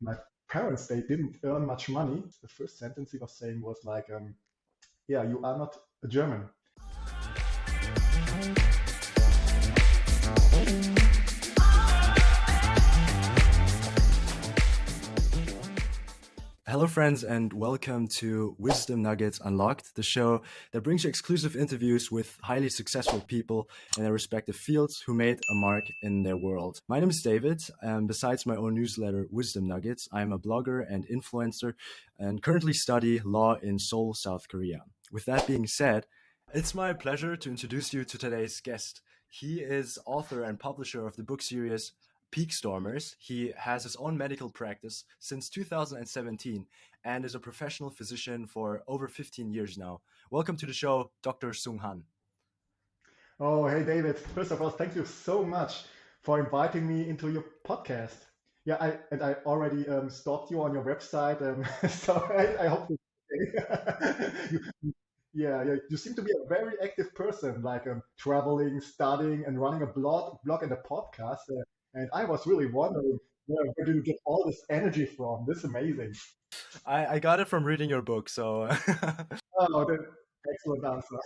my parents, they didn't earn much money. The first sentence he was saying was like, yeah, you are not a German. Hello, friends, and welcome to Wisdom Nuggets Unlocked, the show that brings you exclusive interviews with highly successful people in their respective fields who made a mark in their world. My name is David, and besides my own newsletter, Wisdom Nuggets, I'm a blogger and influencer and currently study law in Seoul, South Korea. With that being said, it's my pleasure to introduce you to today's guest. He is author and publisher of the book series Peak Stormers. He has his own medical practice since 2017 and is a professional physician for over 15 years now. Welcome to the show, Dr. Sung Han. Oh, hey, David. First of all, thank you so much for inviting me into your podcast. Yeah, I already stalked you on your website, so I hope you, yeah, you seem to be a very active person, like traveling, studying, and running a blog and a podcast. And I was really wondering, where do you get all this energy from? This is amazing. I got it from reading your book, so Oh, excellent answer.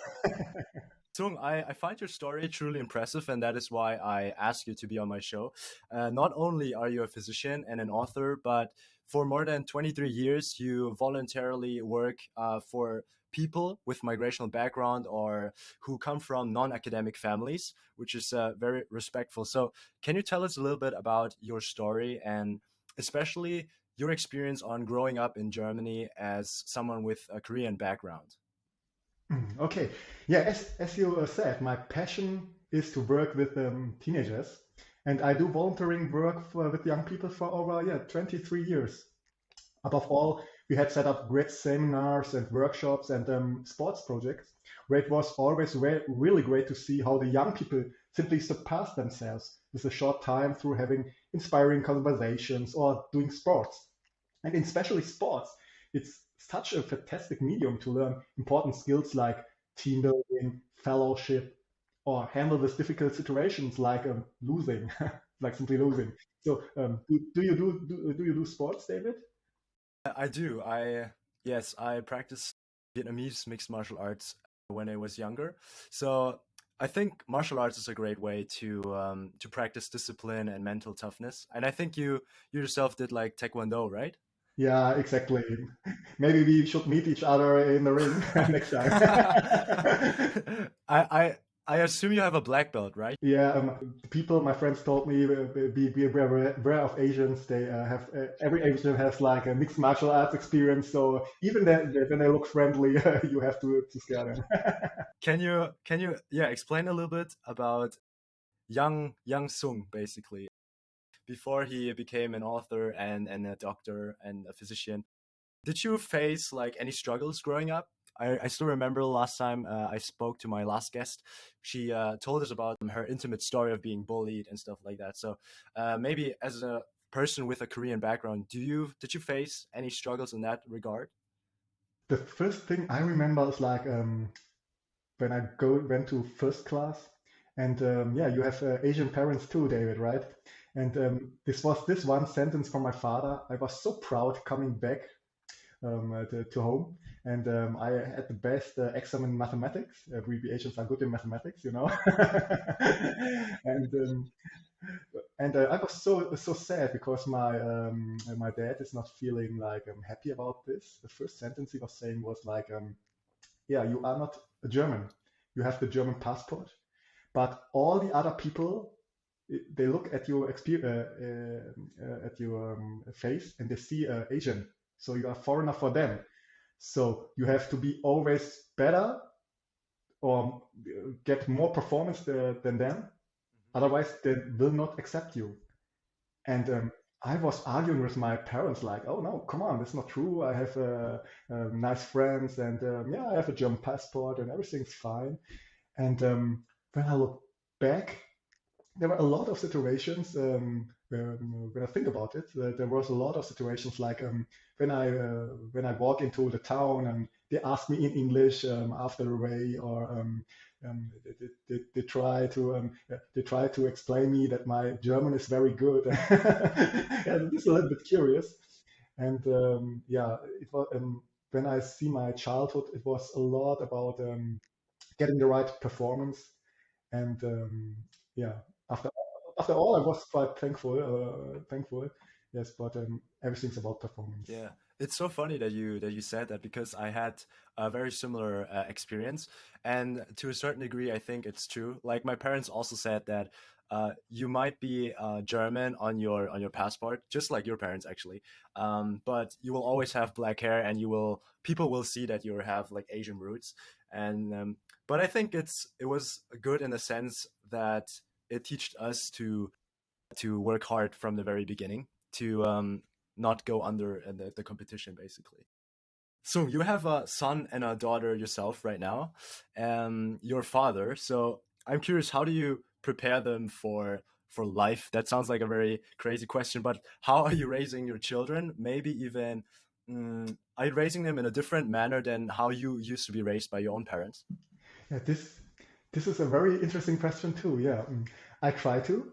Sung, I find your story truly impressive, and that is why I asked you to be on my show. Not only are you a physician and an author, but for more than 23 years, you voluntarily work for people with migrational background or who come from non-academic families, which is very respectful. So, can you tell us a little bit about your story and especially your experience on growing up in Germany as someone with a Korean background? Okay. Yeah, as you said, my passion is to work with teenagers, and I do volunteering work with young people for over 23 years. Above all, we had set up great seminars and workshops and sports projects where it was always really great to see how the young people simply surpass themselves with a short time through having inspiring conversations or doing sports. And in especially sports, it's such a fantastic medium to learn important skills like team building, fellowship, or handle with difficult situations like losing, like simply losing. So, do you do sports, David? I do. I practiced Vietnamese mixed martial arts when I was younger. So I think martial arts is a great way to practice discipline and mental toughness. And I think you yourself did like Taekwondo, right? Yeah, exactly. Maybe we should meet each other in the ring next time. I I I assume you have a black belt, right? Yeah, people, my friends told me, be aware of Asians. They have every Asian has like a mixed martial arts experience. So even then, when they look friendly, you have to scare them. Can you yeah explain a little bit about young Sung basically before he became an author and a doctor and a physician? Did you face like any struggles growing up? I still remember last time I spoke to my last guest. She told us about her intimate story of being bullied and stuff like that. So maybe as a person with a Korean background, did you face any struggles in that regard? The first thing I remember is like when I go went to first class, and yeah, you have Asian parents too, David, right? And this was this one sentence from my father. I was so proud coming back to home. And I had the best exam in mathematics. We Asians are good in mathematics, you know. and I was so sad because my dad is not feeling like I'm happy about this. The first sentence he was saying was like, "Yeah, you are not a German. You have the German passport, but all the other people." They look at your at your face and they see Asian, so you are foreigner for them. So you have to be always better or get more performance than them. Otherwise, they will not accept you. And I was arguing with my parents, like, "Oh no, come on, that's not true. I have nice friends, and yeah, I have a German passport, and everything's fine." And when I look back, there were a lot of situations when I think about it. There was a lot of situations like when I walk into the town and they ask me in English after the way, or they try to explain me that my German is very good. And this is a little bit curious. And yeah, it was when I see my childhood, it was a lot about getting the right performance. And yeah, after after all, I was quite thankful. Yes, but everything's about performance. Yeah, it's so funny that you said that because I had a very similar experience, and to a certain degree, I think it's true. Like my parents also said that you might be German on your passport, just like your parents actually, but you will always have black hair, and you will people will see that you have like Asian roots, and but I think it was good in the sense that it teached us to work hard from the very beginning to not go under in the competition basically. So you have a son and a daughter yourself right now, and your father. So I'm curious, how do you prepare them for life? That sounds like a very crazy question, but how are you raising your children? Maybe even are you raising them in a different manner than how you used to be raised by your own parents? Yeah, this is a very interesting question too. Yeah, I try to,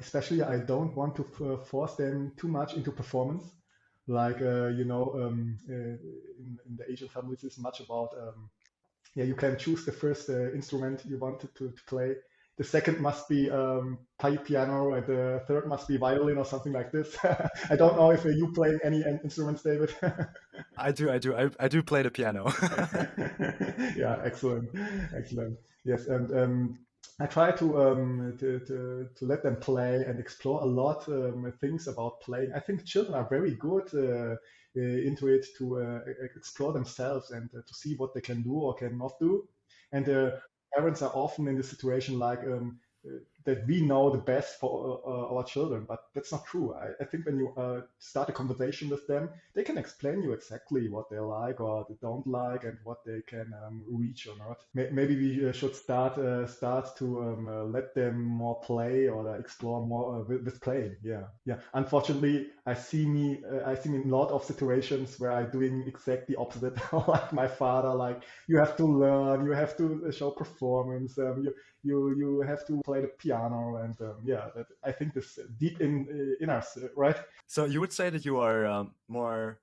especially I don't want to force them too much into performance. Like in the Asian families, it's much about yeah. You can choose the first instrument you wanted to play. The second must be piano, and the third must be violin or something like this. I don't know if you play any instruments, David. I do play the piano. Yeah, excellent, excellent. Yes, and I try to let them play and explore a lot things about playing. I think children are very good into it to explore themselves and to see what they can do or cannot do. And parents are often in the situation like that we know the best for our children, but that's not true. I think when you start a conversation with them, they can explain you exactly what they like or they don't like and what they can reach or not. Maybe we should start to let them more play or explore more with playing. Yeah, yeah. Unfortunately, I see me in a lot of situations where I'm doing exactly opposite, like my father. Like you have to learn, you have to show performance. You have to play the piano and yeah, that I think this deep in us, right? So you would say that you are more,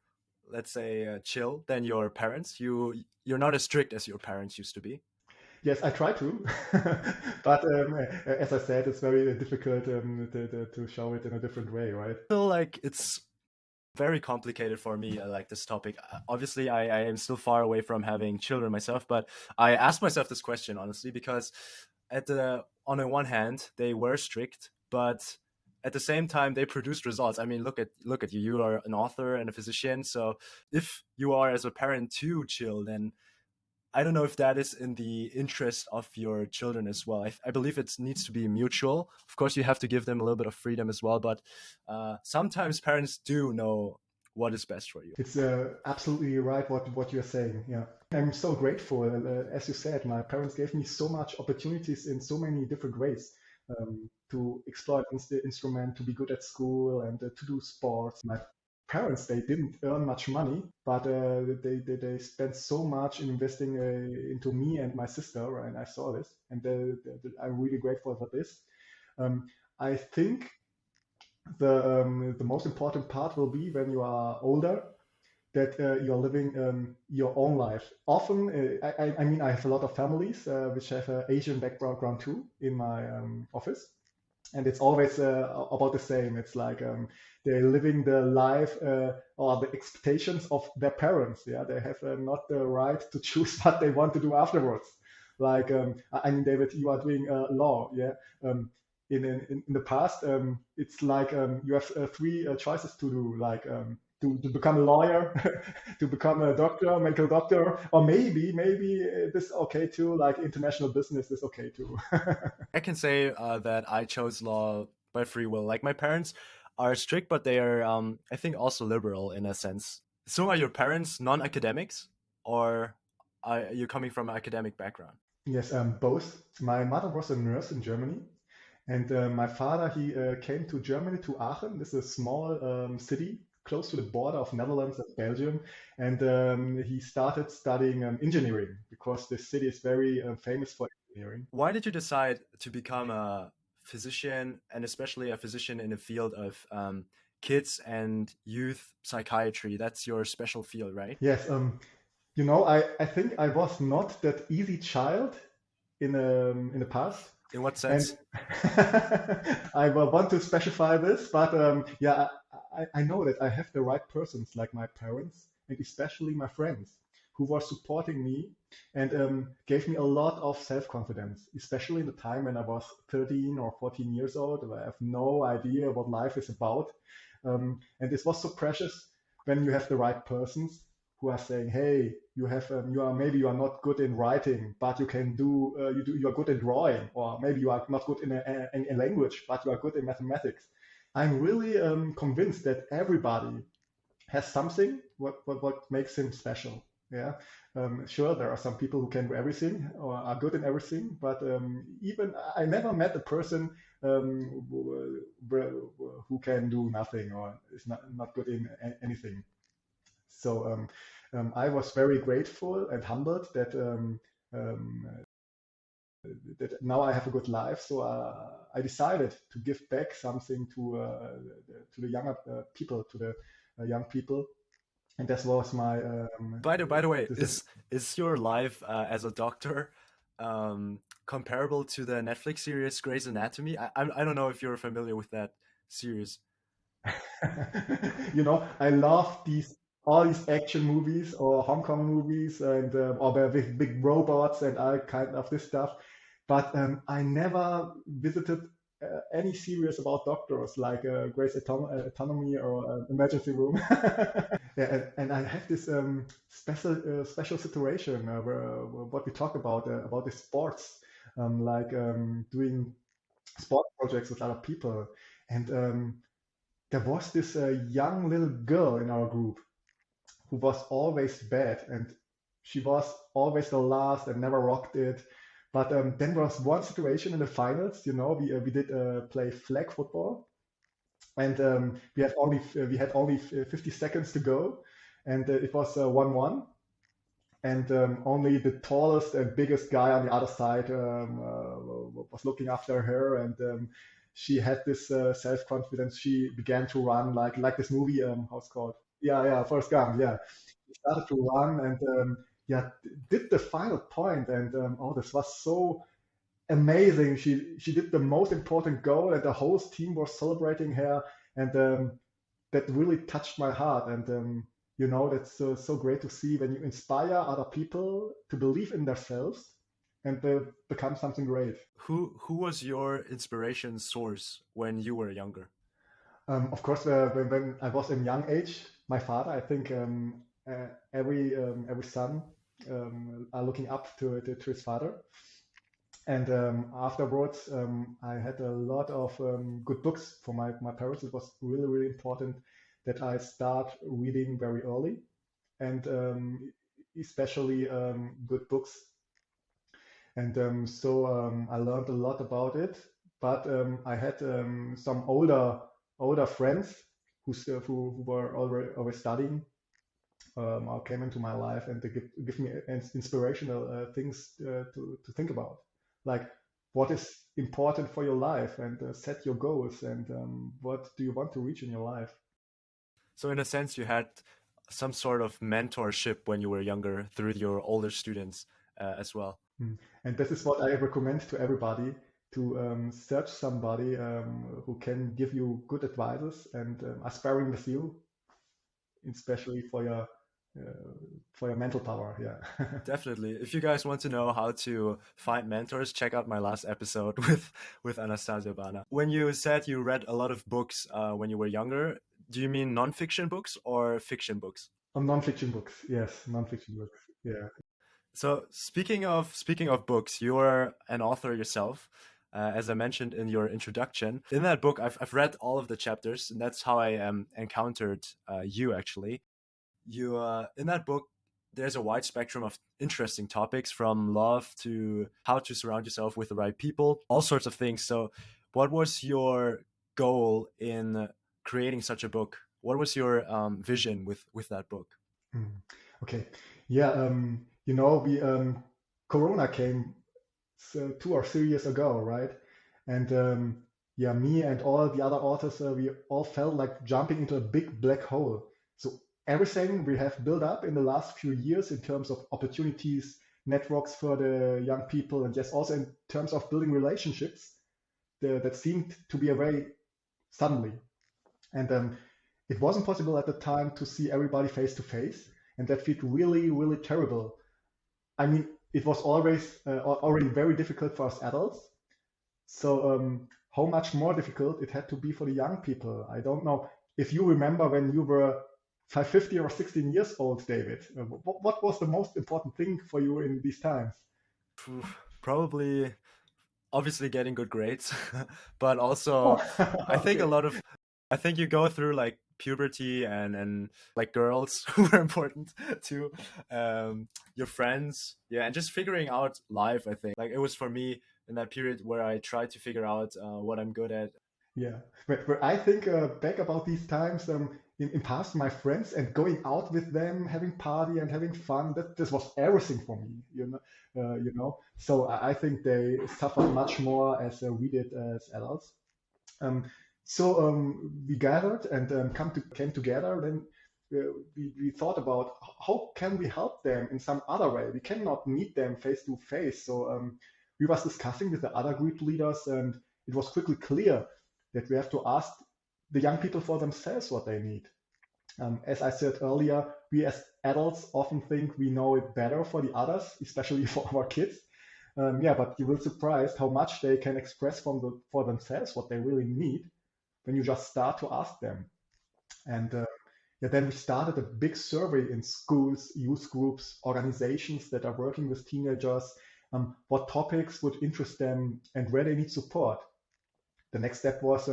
let's say, chill than your parents. You're not as strict as your parents used to be. Yes, I try to, but as I said, it's very difficult to show it in a different way, right? I feel like it's very complicated for me. Like this topic. Obviously, I am still far away from having children myself, but I asked myself this question honestly because at the on the one hand they were strict, but at the same time they produced results. I mean, look at you. You are an author and a physician. So if you are as a parent too chill, then I don't know if that is in the interest of your children as well. I believe it needs to be mutual. Of course, you have to give them a little bit of freedom as well, but sometimes parents do know what is best for you. It's absolutely right what you're saying. Yeah, I'm so grateful. As you said, my parents gave me so much opportunities in so many different ways to explore the instrument, to be good at school, and to do sports. My parents they didn't earn much money, but they spent so much in investing into me and my sister, and I saw this, and I'm really grateful for this. Um, I think the most important part will be when you are older that you're living your own life. Often, I mean, I have a lot of families which have an Asian background too in my office, and it's always about the same. It's like they're living the life or the expectations of their parents. Yeah, they have not the right to choose what they want to do afterwards. Like, I mean, David, you are doing law. Yeah. Um, in the past, it's like you have three choices to do, like to become a lawyer, to become a doctor, medical doctor, or maybe this okay too, like international business is okay too. I can say that I chose law by free will. Like my parents are strict, but they are, I think, also liberal in a sense. So are your parents non-academics, or are you coming from an academic background? Yes, both. My mother was a nurse in Germany, and my father he came to Germany to Aachen. This is a small city close to the border of Netherlands and Belgium, and he started studying engineering because this city is very famous for engineering. Why did you decide to become a physician, and especially a physician in the field of kids and youth psychiatry? That's your special field, right? Yes, I think I was not that easy child in the past, In what and sense? I will want to specify this, but yeah, I know that I have the right persons like my parents and especially my friends who were supporting me and gave me a lot of self-confidence, especially in the time when I was 13 or 14 years old, and I have no idea what life is about. And this was so precious when you have the right persons who are saying, "Hey, you are not good in writing, but you are good in drawing, or maybe you are not good in a language, but you are good in mathematics." I'm really convinced that everybody has something what makes him special. Yeah, sure, there are some people who can do everything or are good in everything, but even I never met a person who can do nothing or is not good in anything. So I was very grateful and humbled um, that now I have a good life. So I decided to give back something to the younger people, to the young people, and this was my By the way, this is your life as a doctor comparable to the Netflix series Grey's Anatomy? I don't know if you're familiar with that series. I love these all these action movies or Hong Kong movies and or with big robots and all kind of this stuff. But I never visited any series about doctors like Autonomy or Emergency Room. Yeah, and I have this special situation where what we talk about the sports, like doing sport projects with other people, and there was this young little girl in our group who was always bad, and she was always the last and never rocked it. But then there was one situation in the finals. We did play flag football, and we had only 50 seconds to go, and it was 1-1, and only the tallest and biggest guy on the other side was looking after her, and she had this self-confidence. She began to run like this movie, how's it called? Yeah, yeah, Forrest Gump. Yeah, she started to run and yeah, did the final point, and oh, this was so amazing. She did the most important goal, and the whole team was celebrating her, and that really touched my heart. And that's so great to see when you inspire other people to believe in themselves and they become something great. Who was your inspiration source when you were younger? Of course, when I was in young age, my father. I think every son are looking up to his father. And afterwards, I had a lot of good books for my parents. It was really, really important that I start reading very early, and especially good books. And so I learned a lot about it. But I had some older friends who were already studying or came into my life, and they give me inspirational things to think about, like what is important for your life, and set your goals, and what do you want to reach in your life. So in a sense, you had some sort of mentorship when you were younger through your older students as well. And this is what I recommend to everybody, to search somebody who can give you good advices and aspiring with you, especially for your mental power. Yeah. Definitely. If you guys want to know how to find mentors, check out my last episode with Anastasia Bana. When you said you read a lot of books when you were younger, do you mean nonfiction books or fiction books? Non-fiction books, yes, non-fiction books. Yeah. So speaking of books, you're an author yourself, as I mentioned in your introduction. In that book, I've read all of the chapters, and that's how I encountered you actually. You in that book, there's a wide spectrum of interesting topics from love to how to surround yourself with the right people, all sorts of things. So, what was your goal in creating such a book? What was your vision with that book? Mm. Okay. Yeah. We Corona came so 2 or 3 years ago, right? And yeah, me and all the other authors, we all felt like jumping into a big black hole. So everything we have built up in the last few years in terms of opportunities, networks for the young people, and yes, also in terms of building relationships, that seemed to be a very suddenly. And it wasn't possible at the time to see everybody face to face, and that felt really, really terrible. I mean, it was always already very difficult for us adults. So how much more difficult it had to be for the young people. I don't know if you remember when you were 550 or 16 years old, David. What was the most important thing for you in these times? Phew, probably, obviously, getting good grades, but Oh, also I think a okay. lot of I think you go through like puberty and like girls who are important too, your friends, yeah, and just figuring out life. I think like it was for me in that period where I tried to figure out what I'm good at. Yeah, but I think back about these times in past, my friends and going out with them, having party and having fun. That this was everything for me, you know. So I think they suffered much more as we did as adults. Um, so we gathered and came together. Then we thought about how can we help them in some other way. We cannot meet them face to face. So we was discussing with the other group leaders, and it was quickly clear that we have to ask the young people for themselves what they need. As I said earlier, we as adults often think we know it better for the others, especially for our kids. Yeah, but you will surprised how much they can express for themselves what they really need when you just start to ask them. And yeah, then we started a big survey in schools, youth groups, organizations that are working with teenagers, what topics would interest them and where they need support. The next step was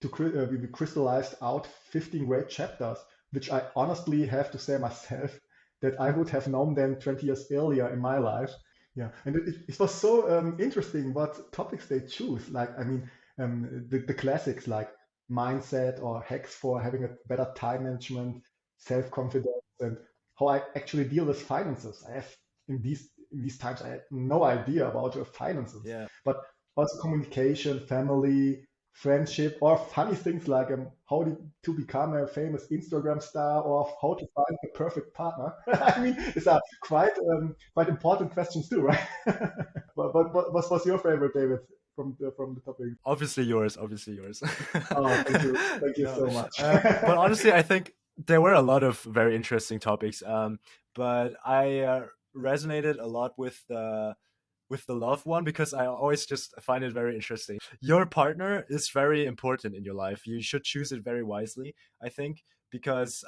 we crystallized out 15 great chapters, which I honestly have to say myself that I would have known them 20 years earlier in my life. Yeah, and it was so interesting what topics they choose. Like, I mean, the classics like mindset or hacks for having a better time management, self confidence, and how I actually deal with finances. I have in these times I had no idea about finances, Yeah, but also communication, family, friendship, or funny things like to become a famous Instagram star or how to find the perfect partner. I mean, these are quite important questions too, right? But what was your favorite, David, from the topic? obviously yours, obviously yours. Oh, thank you No, so much. but honestly, I think there were a lot of very interesting topics. But I resonated a lot with the loved one because I always just find it very interesting. Your partner is very important in your life. You should choose it very wisely, I think, because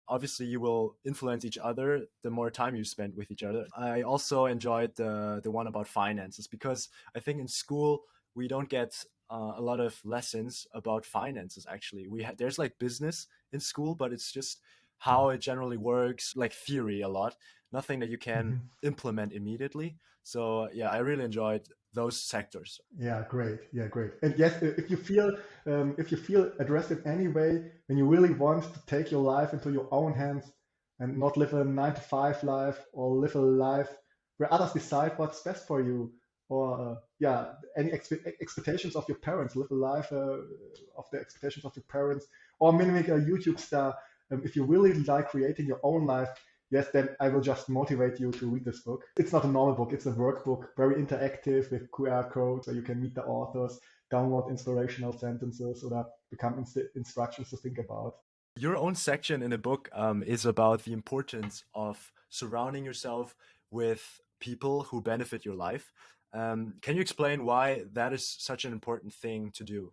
obviously you will influence each other the more time you spend with each other. I also enjoyed the one about finances because I think in school we don't get a lot of lessons about finances. Actually, there's like business in school, but it's just how it generally works, like theory a lot. Nothing that you can Mhm. implement immediately. So yeah, I really enjoyed those sectors. Yeah, great. Yeah, great. And yes, if you feel addressed in any way, when you really want to take your life into your own hands and not live a 9 to 5 life or live a life where others decide what's best for you, or yeah, any expectations of your parents, live a life of the expectations of your parents, or mimic a YouTube star. If you really like creating your own life, yes, then I will just motivate you to read this book. It's not a normal book, it's a workbook, very interactive with QR codes where you can meet the authors, download inspirational sentences, or become instructions to think about. Your own section in the book is about the importance of surrounding yourself with people who benefit your life. Can you explain why that is such an important thing to do?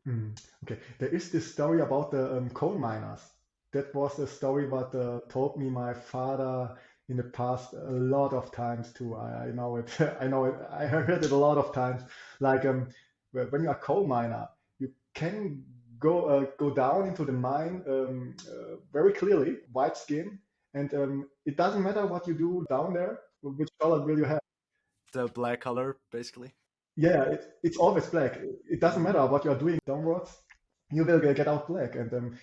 Okay, there is this story about the coal miners. That was a story what told me my father in the past a lot of times too. I know it. I know it. I heard it a lot of times. Like when you are a coal miner, you can go down into the mine very clearly, white skin, and it doesn't matter what you do down there. Which color will you have? The black color, basically. Yeah, it's always black. It doesn't Hmm. matter what you're doing downwards, you will get out black. And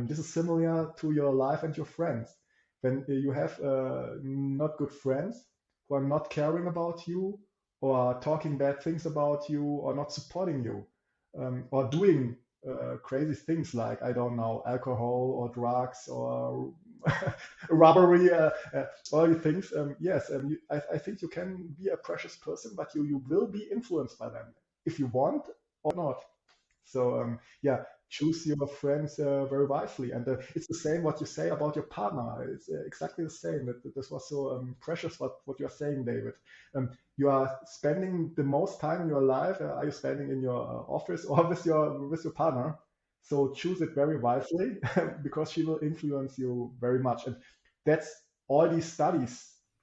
this is similar to your life and your friends. When you have not good friends who are not caring about you, or talking bad things about you or not supporting you, or doing crazy things like, I don't know, alcohol or drugs or robbery, all these things. Yes, I think you can be a precious person, but you will be influenced by them if you want or not. So yeah, choose your friends very wisely, and it's the same what you say about your partner. It's exactly the same. This was so precious what you are saying, David. You are spending the most time in your life. Are you spending in your office or with your partner? So choose it very wisely because she will influence you very much, and that's all these studies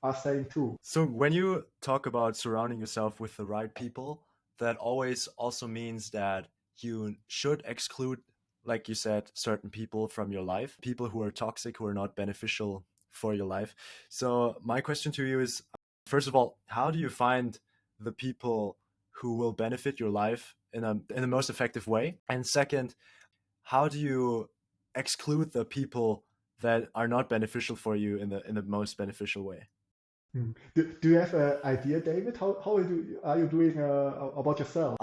are saying too. So when you talk about surrounding yourself with the right people, that always also means that you should exclude, like you said, certain people from your life, people who are toxic, who are not beneficial for your life. So my question to you is, first of all, how do you find the people who will benefit your life in the most effective way? And second, how do you exclude the people that are not beneficial for you in the most beneficial way? Do you have an idea, David? How are you doing about yourself?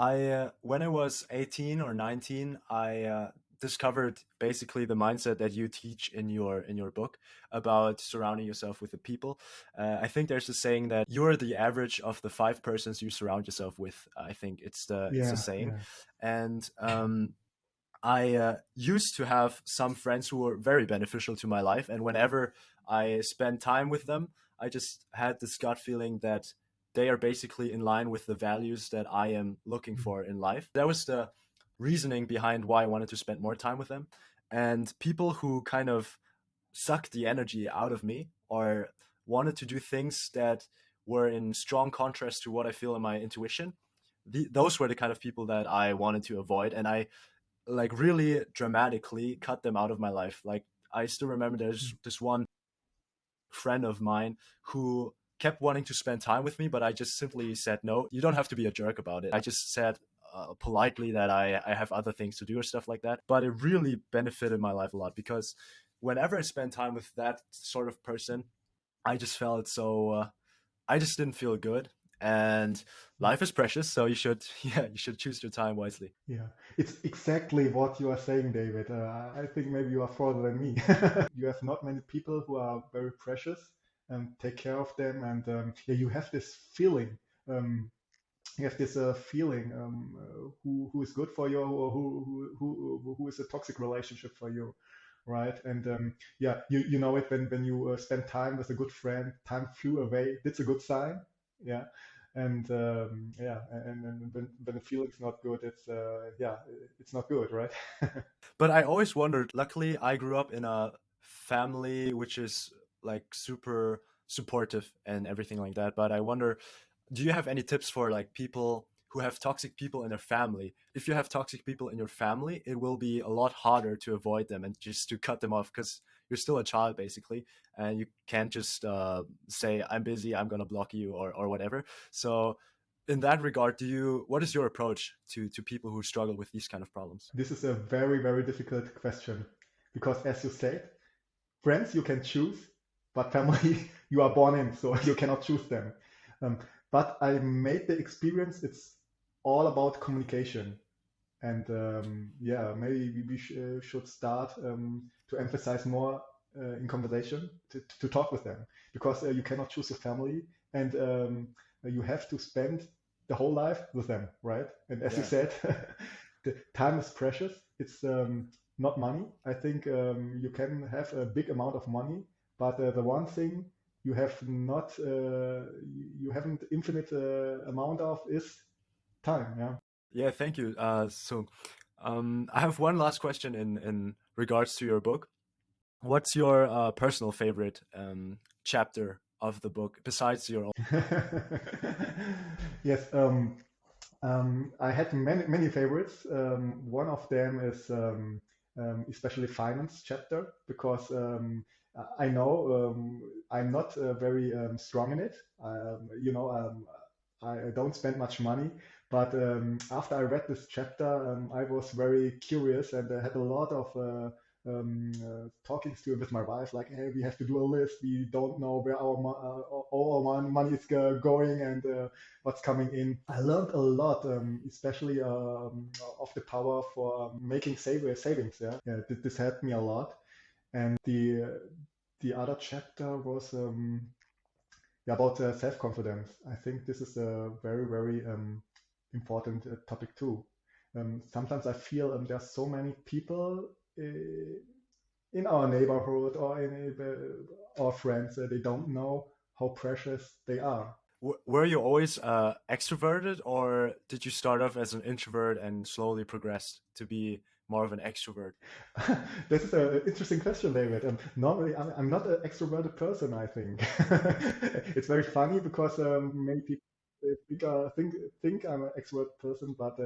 When I was 18 or 19, I discovered basically the mindset that you teach in your book about surrounding yourself with the people. I think there's a saying that you're the average of the five persons you surround yourself with. I think it's the Yeah, saying, yeah. and I used to have some friends who were very beneficial to my life, and whenever I spend time with them, I just had this gut feeling that they are basically in line with the values that I am looking for in life. That was the reasoning behind why I wanted to spend more time with them. And people who kind of sucked the energy out of me or wanted to do things that were in strong contrast to what I feel in my intuition, those were the kind of people that I wanted to avoid. And I like really dramatically cut them out of my life. Like I still remember there's this one friend of mine who kept wanting to spend time with me, but I just simply said no. You don't have to be a jerk about it. I just said politely that I have other things to do or stuff like that. But it really benefited my life a lot because whenever I spend time with that sort of person, I just felt so. I just didn't feel good, and life is precious, so you should yeah you should choose your time wisely. Yeah, it's exactly what you are saying, David. I think maybe you are further than me. You have not many people who are very precious, and take care of them, and yeah, you have this feeling. Um, you have this feeling who is good for you or who is a toxic relationship for you, right? And yeah, you know it when you spend time with a good friend, time flew away. That's a good sign, yeah. And yeah, and when the feeling's not good, it's yeah, it's not good, right? But I always wondered, luckily, I grew up in a family which is like super supportive and everything like that. But I wonder, do you have any tips for like people who have toxic people in their family? If you have toxic people in your family, it will be a lot harder to avoid them and just to cut them off because you're still a child basically, and you can't just say I'm busy, I'm gonna block you or whatever. So in that regard, do you what is your approach to people who struggle with these kind of problems? This is a very, very difficult question because, as you said, friends you can choose, but family you are born in, so you cannot choose them. Um, but I made the experience. It's all about communication, and yeah, maybe we should start to emphasize more in conversation to talk with them because you cannot choose your family, and you have to spend the whole life with them, right? And as you Yeah. said, the time is precious. It's not money. I think you can have a big amount of money, but the one thing you have not, you haven't infinite amount of is time. Yeah. Yeah, thank you. I have one last question in regards to your book. What's your personal favorite chapter of the book besides your own? Yes, I had many favorites. One of them is especially finance chapter because I know I'm not very strong in it. You know, I don't spend much money, but after I read this chapter, I was very curious and I had a lot of talking to with my wife, like, hey, we have to do a list. We don't know where all our money is going and what's coming in. I learned a lot, especially of the power for making savings. Yeah, yeah, this helped me a lot. And the other chapter was yeah, about self-confidence. I think this is a very important topic too. Sometimes I feel there's so many people in our neighborhood or in our friends, they don't know how precious they are. Were you always extroverted, or did you start off as an introvert and slowly progressed to be more of an extrovert? This is an interesting question, David. Normally, I'm not an extroverted person, I think. It's very funny because many people think I'm an extrovert person, but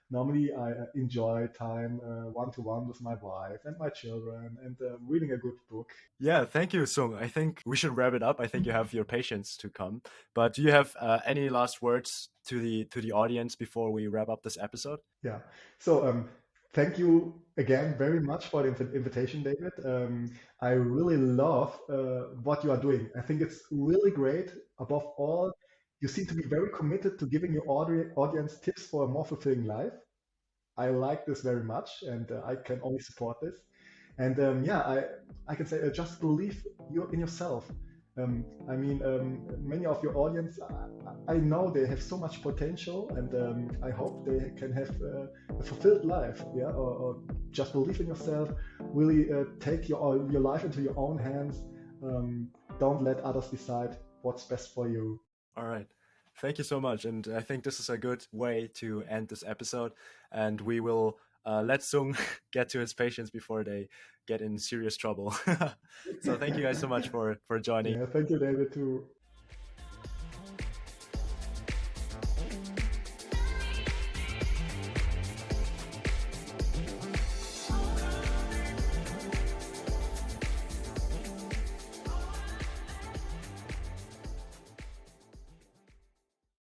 normally I enjoy time one to one with my wife and my children and reading a good book. Yeah, thank you, Sung. I think we should wrap it up. I think you have your patience to come. But do you have any last words to the audience before we wrap up this episode? Yeah. So thank you again very much for the invitation, David. I really love what you are doing. I think it's really great. Above all, you seem to be very committed to giving your audience tips for a more fulfilling life. I like this very much, and I can only support this. And yeah, I can say just believe in yourself. I mean, many of your audience, I know they have so much potential, and I hope they can have a fulfilled life. Yeah, or just believe in yourself. Really take your life into your own hands. Um, don't let others decide what's best for you. All right. Thank you so much. And I think this is a good way to end this episode. And we will let Sung get to his patients before they get in serious trouble. So thank you guys so much for joining. Yeah, thank you, David, too.